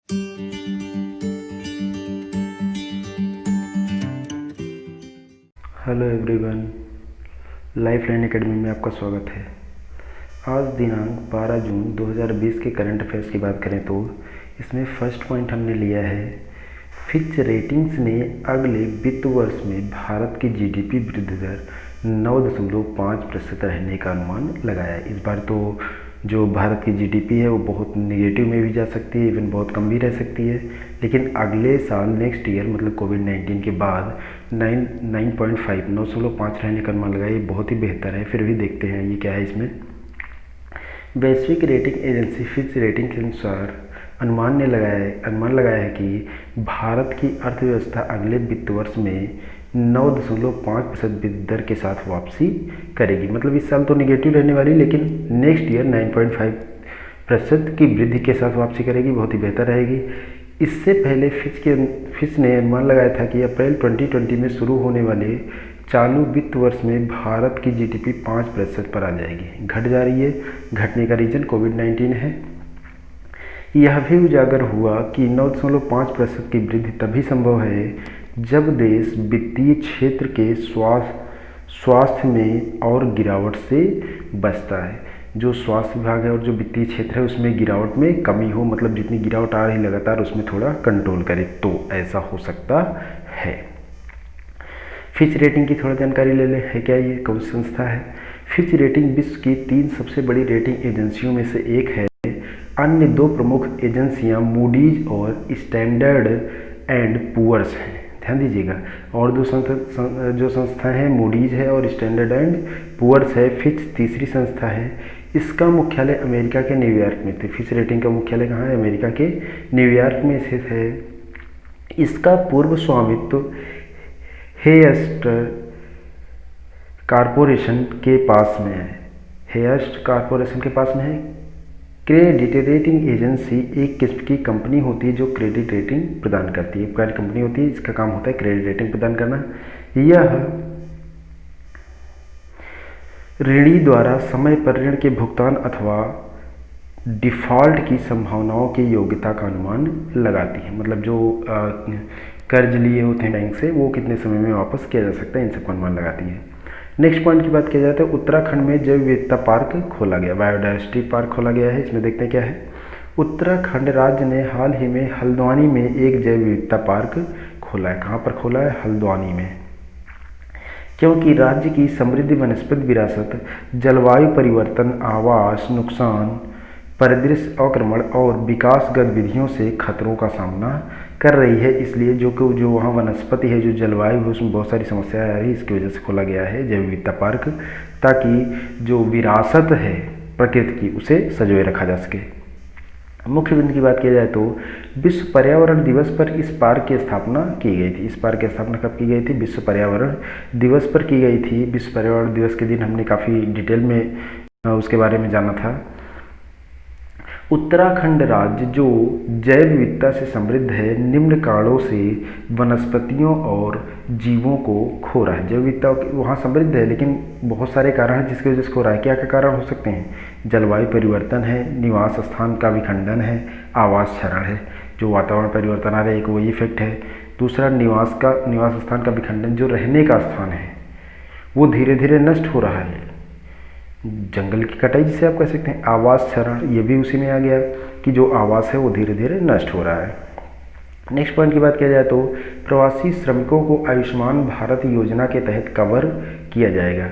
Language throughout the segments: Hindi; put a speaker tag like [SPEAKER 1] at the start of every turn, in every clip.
[SPEAKER 1] Hello everyone, life line academy में आपका स्वागत है। आज दिनांक 12 जून 2020 के करंट अफेयर्स की बात करें तो इसमें फर्स्ट पॉइंट हमने लिया है, फिच रेटिंग्स ने अगले वित्त वर्ष में भारत की जीडीपी वृद्धि दर 9.5% रहने का अनुमान लगाया है। इस बार तो जो भारत की जीडीपी है वो बहुत नेगेटिव में भी जा सकती है, इवन बहुत कम भी रह सकती है, लेकिन अगले साल नेक्स्ट ईयर मतलब कोविड-19 के बाद 9.5 रहने का अनुमान लगाया। ये बहुत ही बेहतर है। फिर भी देखते हैं ये क्या है। इसमें वैश्विक रेटिंग एजेंसी फिच रेटिंग के अनुसार अनुमान लगाया है कि भारत की अर्थव्यवस्था अगले वित्त वर्ष में 9.5% वृद्धि दर के साथ वापसी करेगी। मतलब इस साल तो निगेटिव रहने वाली, लेकिन नेक्स्ट ईयर 9.5% की वृद्धि के साथ वापसी करेगी, बहुत ही बेहतर रहेगी। इससे पहले फिच ने अनुमान लगाया था कि अप्रैल 2020 में शुरू होने वाले चालू वित्त वर्ष में भारत की जीडीपी 5% पर आ जाएगी, घट जा रही है। घटने का रीजन कोविड-19 है। यह भी उजागर हुआ कि 9.5% की वृद्धि तभी संभव है जब देश वित्तीय क्षेत्र के स्वास्थ्य में और गिरावट से बचता है। जो स्वास्थ्य विभाग है और जो वित्तीय क्षेत्र है उसमें गिरावट में कमी हो, मतलब जितनी गिरावट आ रही लगातार उसमें थोड़ा कंट्रोल करे, तो ऐसा हो सकता है। फिच रेटिंग की थोड़ा जानकारी ले ले, है क्या ये, कौन सी संस्था है? फिच रेटिंग विश्व की 3 सबसे बड़ी रेटिंग एजेंसियों में से एक है। अन्य 2 प्रमुख एजेंसियां मूडीज और स्टैंडर्ड एंड पुअर्स हैं, ध्यान दीजिएगा। और जो संस्थाएं हैं मूडीज है और स्टैंडर्ड एंड पुअर्स है। फिच तीसरी संस्था है। इसका मुख्यालय अमेरिका के न्यूयॉर्क में थे। फिच रेटिंग का मुख्यालय कहाँ है? अमेरिका के न्यूयॉर्क में स्थित है। इसका पूर्व स्वामित्व हेयस्ट कॉरपोरेशन के पास में है। हेयस्ट कॉरपोरेशन के पास में है। क्रेडिट रेटिंग एजेंसी एक किस्म की कंपनी होती है जो क्रेडिट रेटिंग प्रदान करती है। एक कंपनी होती है, इसका काम होता है क्रेडिट रेटिंग प्रदान करना। यह ऋणी द्वारा समय पर ऋण के भुगतान अथवा डिफ़ॉल्ट की संभावनाओं की योग्यता का अनुमान लगाती है। मतलब जो कर्ज लिए होते हैं बैंक से, वो कितने समय में वापस किया जा सकता है, इन सबका अनुमान लगाती है। नेक्स्ट पॉइंट की बात की जाए तो उत्तराखंड में जैव विविधता पार्क खोला गया, बायोडायवर्सिटी पार्क खोला गया है। इसमें देखते हैं क्या है। उत्तराखंड राज्य ने हाल ही में हल्द्वानी में एक जैव विविधता पार्क खोला है। कहाँ पर खोला है? हल्द्वानी में। क्योंकि राज्य की समृद्ध वनस्पति विरासत जलवायु परिवर्तन, आवास नुकसान, परिदृश्य अवक्रमण और विकास गतिविधियों से खतरों का सामना कर रही है, इसलिए जो वहाँ वनस्पति है, जो जलवायु है, उसमें बहुत सारी समस्याएं आ रही है। इसकी वजह से खोला गया है जैव विविधता पार्क, ताकि जो विरासत है प्रकृति की उसे संजोए रखा जा सके। मुख्य बिंदु की बात की जाए तो विश्व पर्यावरण दिवस पर इस पार्क की स्थापना की गई थी। इस पार्क की स्थापना कब की गई थी? विश्व पर्यावरण दिवस पर की गई थी। विश्व पर्यावरण दिवस के दिन हमने काफ़ी डिटेल में उसके बारे में जाना था। उत्तराखंड राज्य जो जैव विविधता से समृद्ध है, निम्न कारणों से वनस्पतियों और जीवों को खो रहा है। जैव विविधता वहाँ समृद्ध है, लेकिन बहुत सारे कारण हैं जिसकी वजह से खो रहा है। क्या क्या कारण हो सकते हैं? जलवायु परिवर्तन है, निवास स्थान का विखंडन है, आवास क्षरण है। जो वातावरण परिवर्तन आ रहा है, एक वही इफेक्ट है। दूसरा निवास स्थान का विखंडन, जो रहने का स्थान है वो धीरे धीरे नष्ट हो रहा है। जंगल की कटाई जिसे आप कह सकते हैं। आवास क्षरण, ये भी उसी में आ गया कि जो आवास है वो धीरे धीरे नष्ट हो रहा है। नेक्स्ट पॉइंट की बात किया जाए तो प्रवासी श्रमिकों को आयुष्मान भारत योजना के तहत कवर किया जाएगा।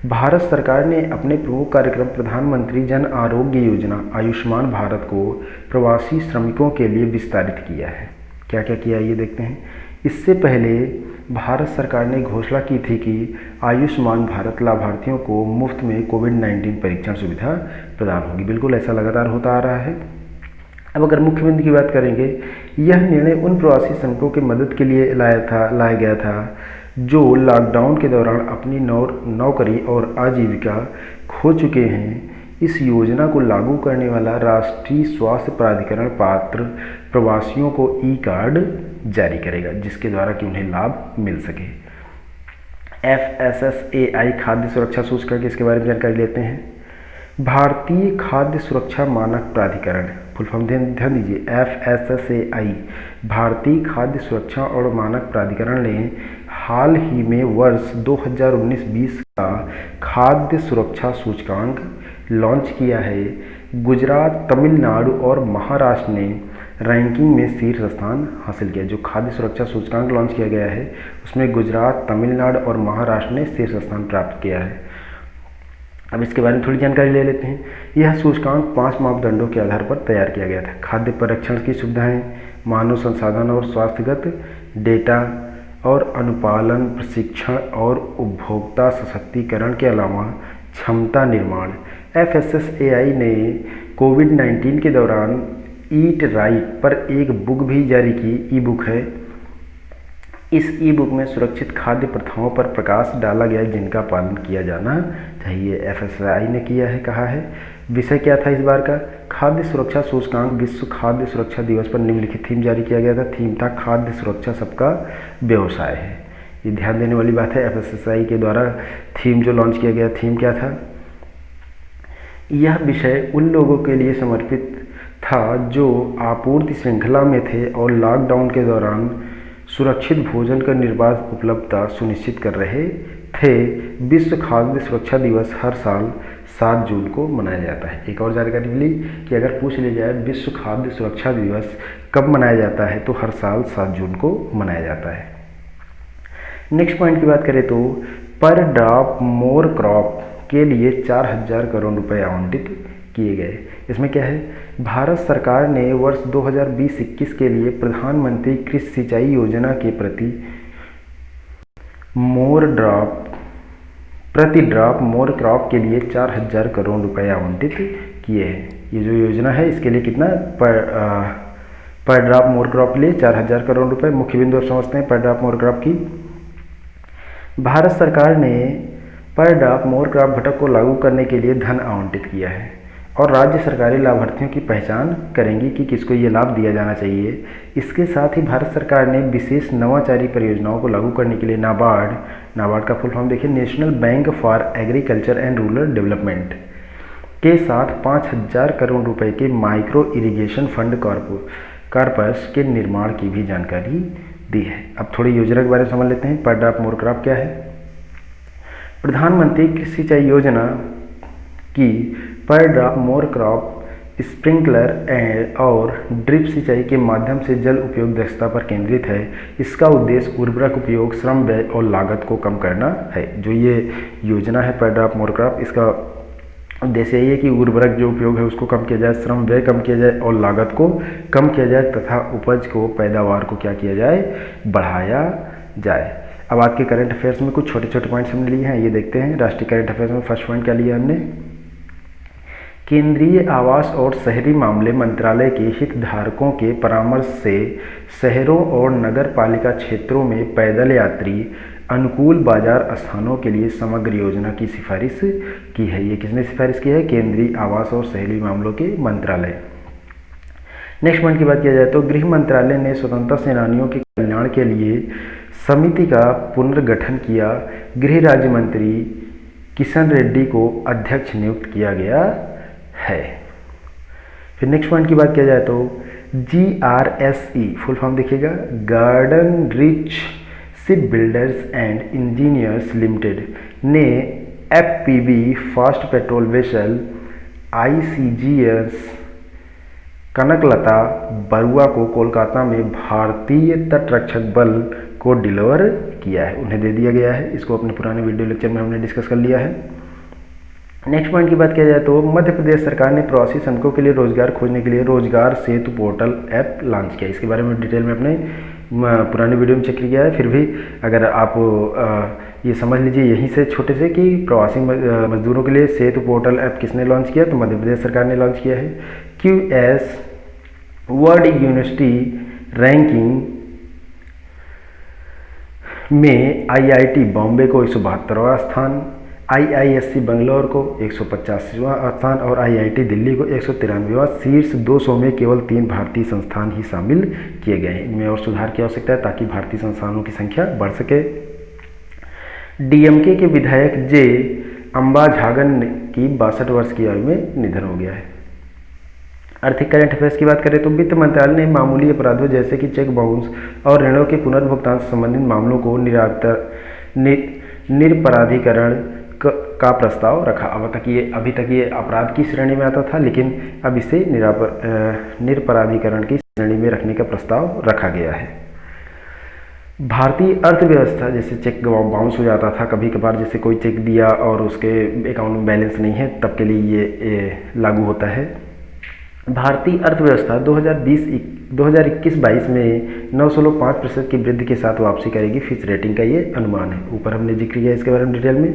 [SPEAKER 1] भारत सरकार ने अपने प्रमुख कार्यक्रम प्रधानमंत्री जन आरोग्य योजना आयुष्मान भारत को प्रवासी श्रमिकों के लिए विस्तारित किया है। क्या क्या किया ये देखते हैं। इससे पहले भारत सरकार ने घोषणा की थी कि आयुष्मान भारत लाभार्थियों को मुफ्त में कोविड-19 परीक्षण सुविधा प्रदान होगी। बिल्कुल ऐसा लगातार होता आ रहा है। अब अगर मुख्य बिंदु की बात करेंगे, यह निर्णय उन प्रवासी श्रमिकों की मदद के लिए लाया गया था जो लॉकडाउन के दौरान अपनी नौकरी और आजीविका खो चुके हैं। इस योजना को लागू करने वाला राष्ट्रीय स्वास्थ्य प्राधिकरण पात्र प्रवासियों को ई कार्ड जारी करेगा, जिसके द्वारा कि उन्हें लाभ मिल सके। FSSAI खाद्य सुरक्षा सूचकांक, इसके बारे में जानकारी लेते हैं। भारतीय खाद्य सुरक्षा मानक प्राधिकरण फुल फॉर्म ध्यान दीजिए, FSSAI भारतीय खाद्य सुरक्षा और मानक प्राधिकरण ने हाल ही में वर्ष 2019-20 का खाद्य सुरक्षा सूचकांक लॉन्च किया है। गुजरात, तमिलनाडु और महाराष्ट्र ने रैंकिंग में शीर्ष स्थान हासिल किया। जो खाद्य सुरक्षा सूचकांक लॉन्च किया गया है उसमें गुजरात, तमिलनाडु और महाराष्ट्र ने शीर्ष स्थान प्राप्त किया है। अब इसके बारे में थोड़ी जानकारी ले लेते हैं। यह सूचकांक 5 मापदंडों के आधार पर तैयार किया गया था। खाद्य परीक्षण की सुविधाएं, मानव संसाधन और स्वास्थ्यगत डेटा और अनुपालन, प्रशिक्षण और उपभोक्ता सशक्तिकरण के अलावा क्षमता निर्माण। FSSAI ने कोविड-19 के दौरान ईट राइट पर एक बुक भी जारी की, ई बुक है। इस ई बुक में सुरक्षित खाद्य प्रथाओं पर प्रकाश डाला गया जिनका पालन किया जाना चाहिए। FSSAI ने किया है, कहा है। विषय क्या था इस बार का? खाद्य सुरक्षा सूचकांक। विश्व खाद्य सुरक्षा दिवस पर निम्नलिखित थीम जारी किया गया था। थीम था खाद्य सुरक्षा सबका व्यवसाय है। ये ध्यान देने वाली बात है। FSSAI के द्वारा थीम जो लॉन्च किया गया, थीम क्या था? यह विषय उन लोगों के लिए समर्पित था जो आपूर्ति श्रृंखला में थे और लॉकडाउन के दौरान सुरक्षित भोजन का निर्बाध उपलब्धता सुनिश्चित कर रहे थे। विश्व खाद्य सुरक्षा दिवस हर साल 7 जून को मनाया जाता है। एक और जानकारी मिली कि अगर पूछ लिया जाए विश्व खाद्य सुरक्षा दिवस कब मनाया जाता है तो हर साल 7 जून को मनाया जाता है। नेक्स्ट पॉइंट की बात करें तो पर ड्रॉप मोर क्रॉप के लिए 4000 करोड़ रुपए आवंटित किए गए। इसमें क्या है? भारत सरकार ने वर्ष 2020-21 के लिए प्रधानमंत्री कृषि सिंचाई योजना के प्रति प्रति ड्रॉप मोर क्रॉप के लिए 4000 करोड़ रुपए आवंटित किए हैं। ये जो योजना है इसके लिए कितना? पर ड्रॉप मोर क्रॉप के लिए 4000 करोड़ रुपए। मुख्य बिंदु समझते हैं पर ड्रॉप मोर क्रॉप की। भारत सरकार ने पर ड्रॉप मोर क्रॉप घटक को लागू करने के लिए धन आवंटित किया है और राज्य सरकारी लाभार्थियों की पहचान करेंगी कि किसको ये लाभ दिया जाना चाहिए। इसके साथ ही भारत सरकार ने विशेष नवाचारी परियोजनाओं को लागू करने के लिए नाबार्ड का फुल फॉर्म देखिए, national bank for agriculture and rural development के साथ 5000 करोड़ रुपए के माइक्रो इरिगेशन फंड कॉर्पस के निर्माण की भी जानकारी दी है। अब थोड़ी योजना के बारे में समझ लेते हैं। पर ड्रॉप मोर क्रॉप क्या है? प्रधानमंत्री कृषि सिंचाई योजना की पर ड्रॉप मोर क्रॉप स्प्रिंकलर और ड्रिप सिंचाई के माध्यम से जल उपयोग दक्षता पर केंद्रित है। इसका उद्देश्य उर्वरक उपयोग, श्रम व्यय और लागत को कम करना है। जो ये योजना है पर ड्रॉप मोर क्रॉप, इसका उद्देश्य यही है कि उर्वरक जो उपयोग है उसको कम किया जाए, श्रम व्यय कम किया जाए और लागत को कम किया जाए तथा उपज को, पैदावार को क्या किया जाए? बढ़ाया जाए। अब आज के करंट अफेयर्स में कुछ छोटे छोटे पॉइंट्स हमने लिए हैं, ये देखते हैं। राष्ट्रीय करंट अफेयर्स में फर्स्ट पॉइंट क्या लिया हमने? केंद्रीय आवास और शहरी मामले मंत्रालय के हितधारकों के परामर्श से शहरों और नगर पालिका क्षेत्रों में पैदल यात्री अनुकूल बाजार स्थानों के लिए समग्र योजना की सिफारिश की है। ये किसने सिफारिश की है? केंद्रीय आवास और शहरी मामलों के मंत्रालय। नेक्स्ट पॉइंट की बात किया जाए तो गृह मंत्रालय ने स्वतंत्रता सेनानियों के कल्याण के लिए समिति का पुनर्गठन किया। गृह राज्य मंत्री किशन रेड्डी को अध्यक्ष नियुक्त किया गया है। फिर नेक्स्ट पॉइंट की बात किया जाए तो GRSE फुल फॉर्म देखिएगा, garden rich ship builders and engineers limited ने FPV fast patrol vessel ICGS Kanaklata Barua को कोलकाता में भारतीय तटरक्षक बल को डिलीवर किया है, उन्हें दे दिया गया है। इसको अपने पुराने वीडियो लेक्चर में हमने डिस्कस कर लिया है। नेक्स्ट पॉइंट की बात किया जाए तो मध्य प्रदेश सरकार ने प्रवासी श्रमिकों के लिए रोजगार खोजने के लिए रोजगार सेतु पोर्टल ऐप लॉन्च किया। इसके बारे में डिटेल में अपने पुराने वीडियो में चेक किया है। फिर भी अगर आप ये समझ लीजिए यहीं से छोटे से कि प्रवासी मजदूरों के लिए सेतु पोर्टल ऐप किसने लॉन्च किया? तो मध्य प्रदेश सरकार ने लॉन्च किया है। QS वर्ल्ड यूनिवर्सिटी रैंकिंग में IIT बॉम्बे को 172वां स्थान, IISc बेंगलोर को 185वां स्थान और IIT दिल्ली को 193वां। शीर्ष 200 में केवल 3 भारतीय संस्थान ही शामिल किए गए हैं। इनमें और सुधार की आवश्यकता है ताकि भारतीय संस्थानों की संख्या बढ़ सके। DMK के विधायक J. अंबाझागन की 62 वर्ष की आयु में निधन हो गया है। आर्थिक करंट अफेयर्स की बात करें तो वित्त मंत्रालय ने मामूली अपराधों जैसे कि चेक बाउंस और ऋणों के पुनर्भुगतान से संबंधित मामलों को निरपराधीकरण का प्रस्ताव रखा। अभी तक ये अपराध की श्रेणी में आता था, लेकिन अब इसे निरपराधीकरण की श्रेणी में रखने का प्रस्ताव रखा गया है। भारतीय अर्थव्यवस्था, जैसे चेक बाउंस हो जाता था कभी कभार, जैसे कोई चेक दिया और उसके अकाउंट में बैलेंस नहीं है, तब के लिए ये लागू होता है। भारतीय अर्थव्यवस्था 2021-22 में 9.5% की वृद्धि के साथ वापसी करेगी, फिच रेटिंग का ये अनुमान है। ऊपर हमने जिक्र किया इसके बारे में डिटेल में।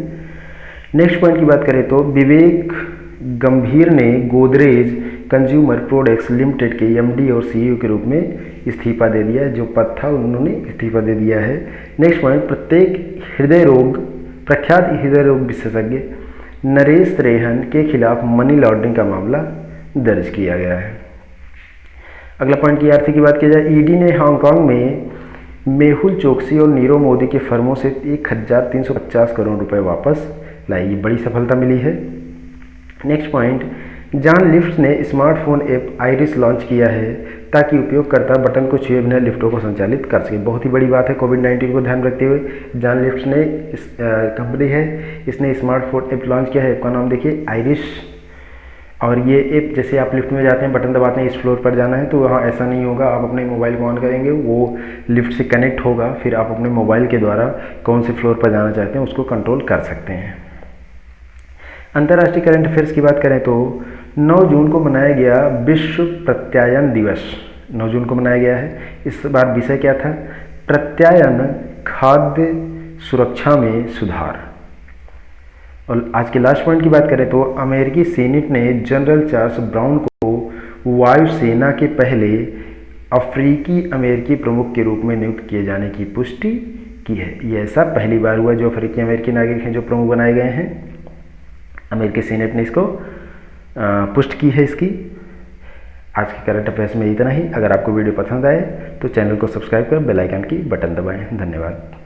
[SPEAKER 1] नेक्स्ट पॉइंट की बात करें तो विवेक गंभीर ने गोदरेज कंज्यूमर प्रोडक्ट्स लिमिटेड के एमडी और सीईओ के रूप में इस्तीफा दे दिया है। जो पद था उन्होंने इस्तीफा दे दिया है। नेक्स्ट पॉइंट, प्रख्यात हृदय रोग विशेषज्ञ नरेश त्रेहन के खिलाफ मनी लॉन्ड्रिंग का मामला दर्ज किया गया है। अगला पॉइंट की आर्थिक की बात की जाए, ईडी ने हांगकांग में मेहुल चोकसी और नीरव मोदी के फर्मों से 1350 करोड़ रुपए वापस लाई। ये बड़ी सफलता मिली है। नेक्स्ट पॉइंट, जॉन लिफ्ट ने स्मार्टफोन ऐप आइरिस लॉन्च किया है ताकि उपयोगकर्ता बटन को छुए बिना लिफ्टों को संचालित कर सके। बहुत ही बड़ी बात है। कोविड-19 को ध्यान रखते हुए जॉन लिफ्ट ने कंपनी है, इसने स्मार्टफोन ऐप लॉन्च किया है। ऐप का नाम देखिए आइरिस। और ये ऐप, जैसे आप लिफ्ट में जाते हैं, बटन दबाते हैं, इस फ्लोर पर जाना है, तो वहाँ ऐसा नहीं होगा। आप अपने मोबाइल को ऑन करेंगे, वो लिफ्ट से कनेक्ट होगा, फिर आप अपने मोबाइल के द्वारा कौन से फ्लोर पर जाना चाहते हैं उसको कंट्रोल कर सकते हैं। अंतर्राष्ट्रीय करंट अफेयर्स की बात करें तो 9 जून को मनाया गया विश्व प्रत्यायन दिवस। 9 जून को मनाया गया है। इस बार विषय क्या था? प्रत्यायन, खाद्य सुरक्षा में सुधार। और आज के लास्ट पॉइंट की बात करें तो अमेरिकी सीनेट ने जनरल चार्ल्स ब्राउन को वायुसेना के पहले अफ्रीकी अमेरिकी प्रमुख के रूप में नियुक्त किए जाने की पुष्टि की है। ये ऐसा पहली बार हुआ जो अफ्रीकी अमेरिकी नागरिक हैं जो प्रमुख बनाए गए हैं। अमेरिकी सीनेट ने इसको पुष्टि की है इसकी। आज के करंट अफेयर्स में इतना ही। अगर आपको वीडियो पसंद आए तो चैनल को सब्सक्राइब कर बेल आइकन की बटन दबाएं। धन्यवाद।